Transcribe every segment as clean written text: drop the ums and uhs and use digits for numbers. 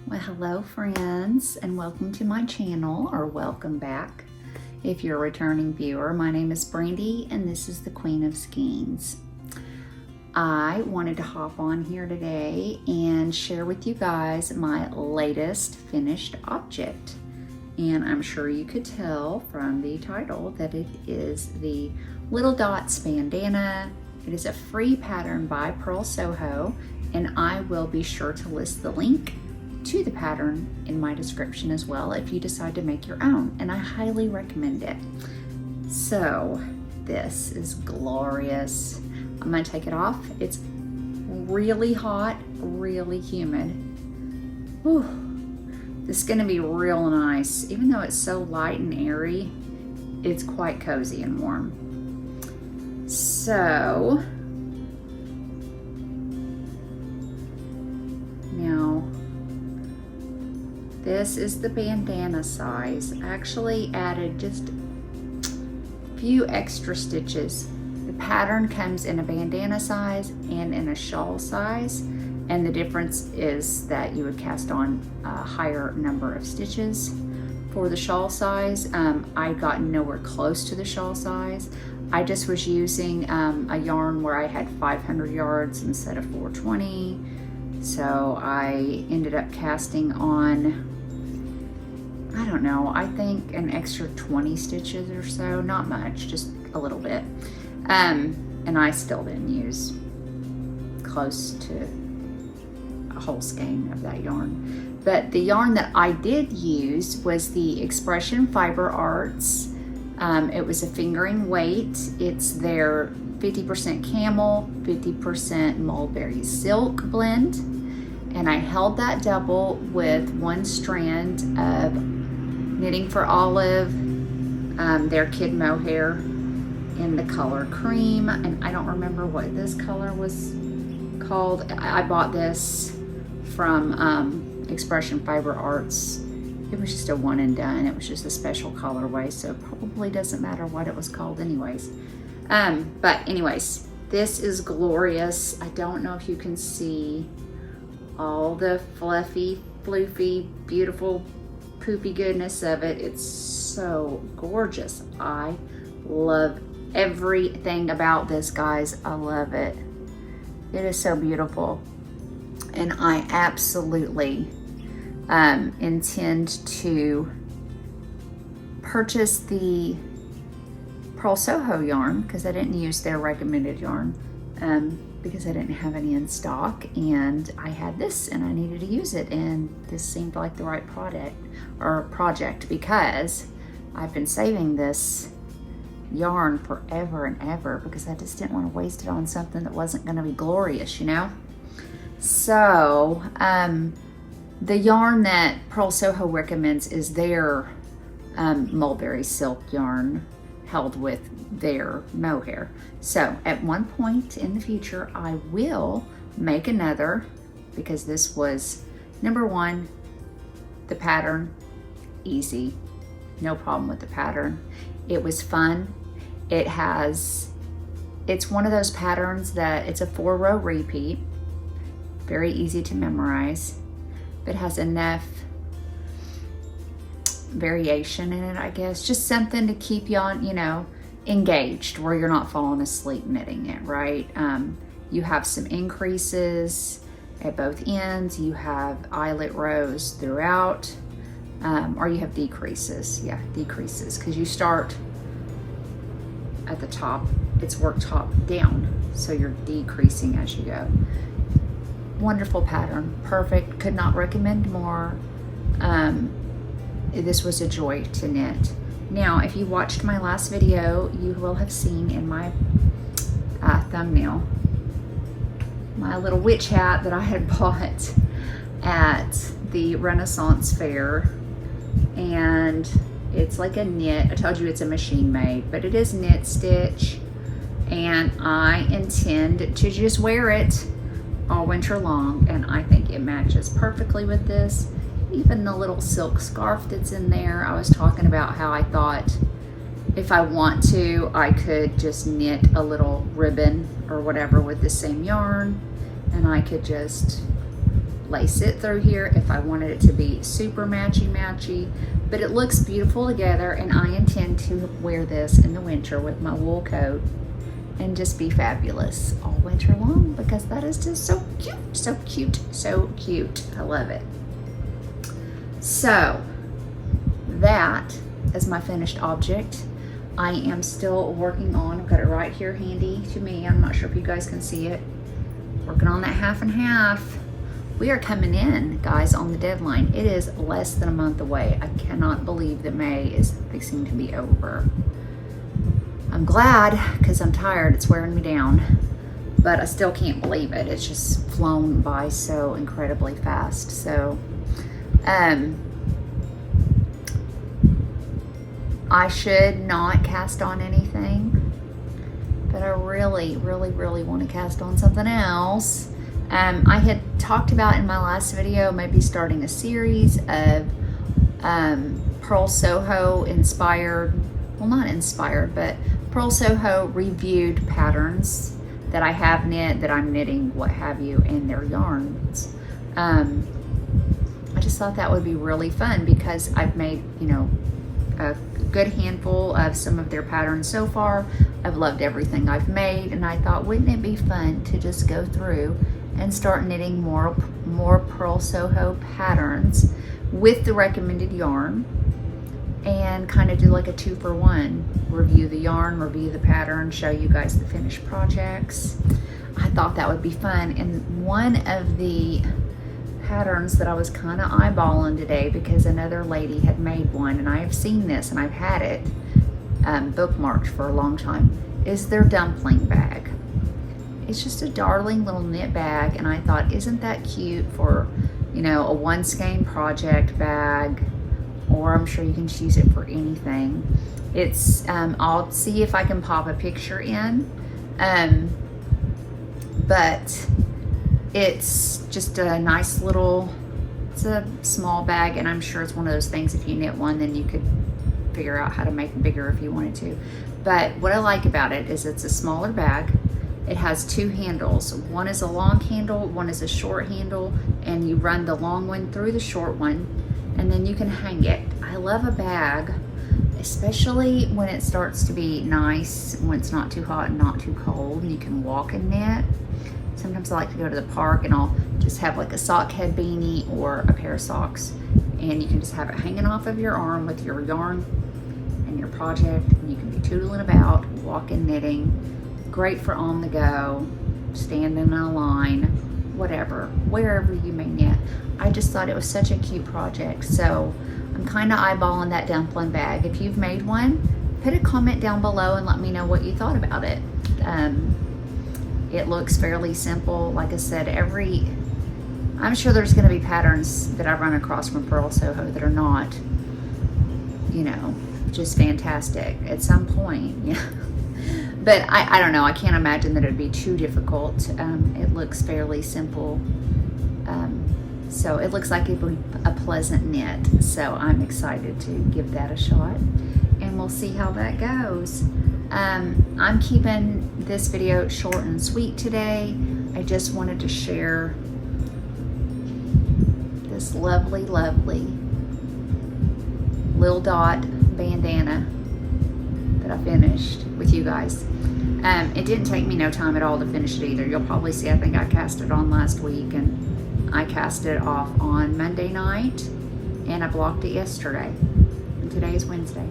Well, hello friends, and welcome to my channel, or welcome back if you're a returning viewer. My name is Brandy and this is the Queen of Skeins. I wanted to hop on here today and share with you guys my latest finished object. And I'm sure you could tell from the title that it is the Little Dot Bandana. It is a free pattern by Purl Soho, and I will be sure to list the link to the pattern in my description as well if you decide to make your own, and I highly recommend it. So this is glorious. I'm gonna take it off. It's really hot, really humid. Whew. This is gonna be real nice. Even though it's so light and airy, it's quite cozy and warm. So now this is the bandana size. I actually added just a few extra stitches. The pattern comes in a bandana size and in a shawl size, and the difference is that you would cast on a higher number of stitches. For the shawl size, I got nowhere close to the shawl size. I just was using a yarn where I had 500 yards instead of 420. So I ended up casting on, I don't know, I think an extra 20 stitches or so, not much, just a little bit. And I still didn't use close to a whole skein of that yarn. But the yarn that I did use was the Expression Fiber Arts. It was a fingering weight. It's their 50% camel, 50% mulberry silk blend. And I held that double with one strand of Knitting for Olive, their Kid Mohair in the color cream. And I don't remember what this color was called. I bought this from Expression Fiber Arts. It was just a one and done. It was just a special colorway, so it probably doesn't matter what it was called anyways. But anyways, this is glorious. I don't know if you can see all the fluffy, floofy, beautiful, poopy goodness of it. It's so gorgeous. I love everything about this, guys. I love it. It is so beautiful. And I absolutely intend to purchase the Purl Soho yarn because I didn't use their recommended yarn because I didn't have any in stock, and I had this and I needed to use it, and this seemed like the right project because I've been saving this yarn forever and ever because I just didn't want to waste it on something that wasn't going to be glorious, you know? So the yarn that Purl Soho recommends is their mulberry silk yarn held with their mohair. So at one point in the future, I will make another because this was number one, the pattern, easy, no problem with the pattern. It was fun. It's one of those patterns that it's a 4-row repeat, very easy to memorize, but has enough variation in it, I guess. Just something to keep you on, you know, engaged where you're not falling asleep knitting it, right? You have some increases at both ends. You have eyelet rows throughout, or you have decreases. Yeah, decreases, because you start at the top. It's work top down, so you're decreasing as you go. Wonderful pattern, perfect, could not recommend more. This was a joy to knit. Now, if you watched my last video, you will have seen in my thumbnail my little witch hat that I had bought at the Renaissance Fair, and it's like a knit. I told you it's a machine made, but it is knit stitch, and I intend to just wear it all winter long, and I think it matches perfectly with this. Even the little silk scarf that's in there, I was talking about how I thought if I want to, I could just knit a little ribbon or whatever with the same yarn, and I could just lace it through here if I wanted it to be super matchy, but it looks beautiful together, and I intend to wear this in the winter with my wool coat and just be fabulous all winter long, because that is just so cute, so cute, so cute. I love it. So that is my finished object. I am still working on, I've got it right here handy to me. I'm not sure if you guys can see it. Working on that half and half. We are coming in, guys, on the deadline. It is less than a month away. I cannot believe that May is fixing to be over. I'm glad, because I'm tired. It's wearing me down. But I still can't believe it. It's just flown by so incredibly fast. So, I should not cast on anything, but I really, really, really want to cast on something else. I had talked about in my last video maybe starting a series of Purl Soho inspired, well, not inspired, but Purl Soho reviewed patterns that I have knit, that I'm knitting, what have you, and their yarns. I just thought that would be really fun, because I've made, you know, a good handful of some of their patterns so far. I've loved everything I've made, and I thought, wouldn't it be fun to just go through and start knitting more Purl Soho patterns with the recommended yarn, and kind of do like a 2-for-1, review the yarn, review the pattern, show you guys the finished projects. I thought that would be fun. And one of the patterns that I was kind of eyeballing today, because another lady had made one, and I have seen this and I've had it bookmarked for a long time, is their dumpling bag. It's just a darling little knit bag, and I thought, isn't that cute for, you know, a one skein project bag, or I'm sure you can choose it for anything. It's I'll see if I can pop a picture in, but it's just a nice little, it's a small bag, and I'm sure it's one of those things, if you knit one, then you could figure out how to make it bigger if you wanted to. But what I like about it is it's a smaller bag. It has 2 handles. One is a long handle, one is a short handle, and you run the long one through the short one, and then you can hang it. I love a bag, especially when it starts to be nice, when it's not too hot and not too cold, and you can walk and knit. Sometimes I like to go to the park and I'll just have like a sock head beanie or a pair of socks, and you can just have it hanging off of your arm with your yarn and your project, and you can be tootling about, walking, knitting. Great for on the go, standing in a line, whatever, wherever you may knit. I just thought it was such a cute project, so I'm kind of eyeballing that dumpling bag. If you've made one, put a comment down below and let me know what you thought about it. It looks fairly simple. Like I said, I'm sure there's going to be patterns that I run across from Purl Soho that are not, you know, just fantastic at some point. Yeah. But I don't know, I can't imagine that it would be too difficult. It looks fairly simple. So it looks like it would be a pleasant knit. So I'm excited to give that a shot, and we'll see how that goes. I'm keeping this video short and sweet today. I just wanted to share this lovely, lovely Little Dot bandana that I finished with you guys. It didn't take me no time at all to finish it either. You'll probably see, I think I cast it on last week, and I cast it off on Monday night, and I blocked it yesterday, and today is Wednesday.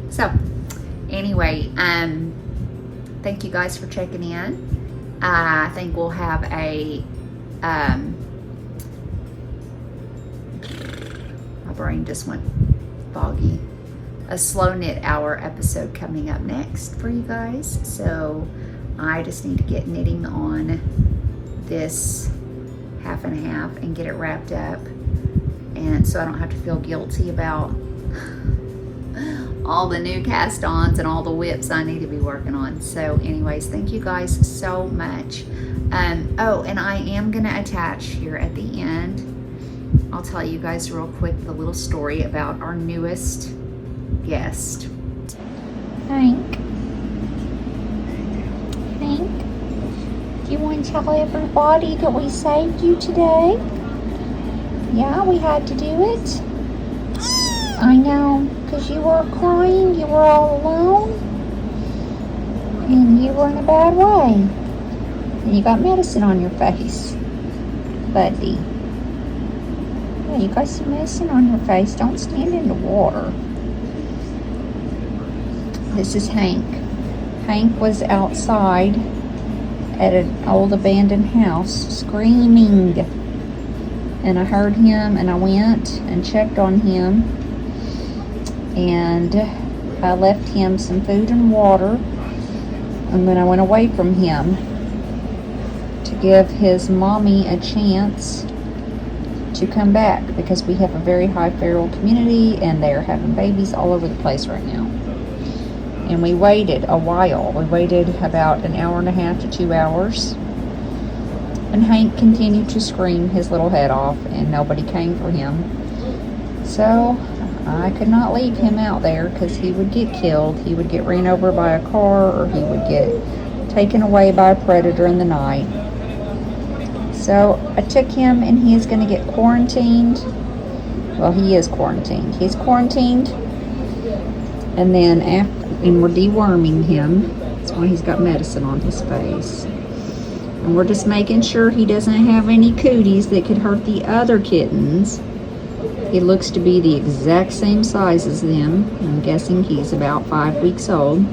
So anyway, thank you guys for checking in. I think we'll have a my brain just went foggy. A slow knit hour episode coming up next for you guys. So I just need to get knitting on this half and half and get it wrapped up, and so I don't have to feel guilty about all the new cast-ons and all the whips I need to be working on. So anyways, thank you guys so much. Oh, and I am gonna attach here at the end, I'll tell you guys real quick the little story about our newest guest. Hank, do you want to tell everybody that we saved you today? Yeah, we had to do it. I know, because you were crying, you were all alone, and you were in a bad way. And you got medicine on your face, buddy. Yeah, you got some medicine on your face. Don't stand in the water. This is Hank. Hank was outside at an old abandoned house screaming. And I heard him and I went and checked on him. And I left him some food and water. And then I went away from him to give his mommy a chance to come back, because we have a very high feral community and they're having babies all over the place right now. And we waited a while. We waited about an hour and a half to 2 hours. And Hank continued to scream his little head off and nobody came for him. So I could not leave him out there because he would get killed. He would get ran over by a car, or he would get taken away by a predator in the night. So I took him and he is going to get quarantined. Well, he is quarantined. He's quarantined. And then and we're deworming him. That's why he's got medicine on his face. And we're just making sure he doesn't have any cooties that could hurt the other kittens. He looks to be the exact same size as them. I'm guessing he's about 5 weeks old.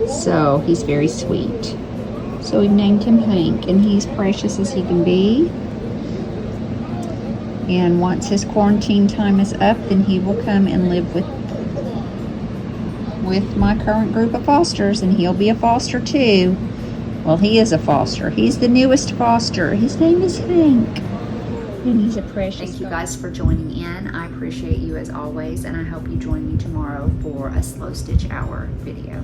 So he's very sweet. So we named him Hank, and he's precious as he can be. And once his quarantine time is up, then he will come and live with my current group of fosters, and he'll be a foster too. Well, he is a foster. He's the newest foster. His name is Hank. And he's a precious. Thank you guys for joining in. I appreciate you as always, and I hope you join me tomorrow for a Slow Stitch Hour video.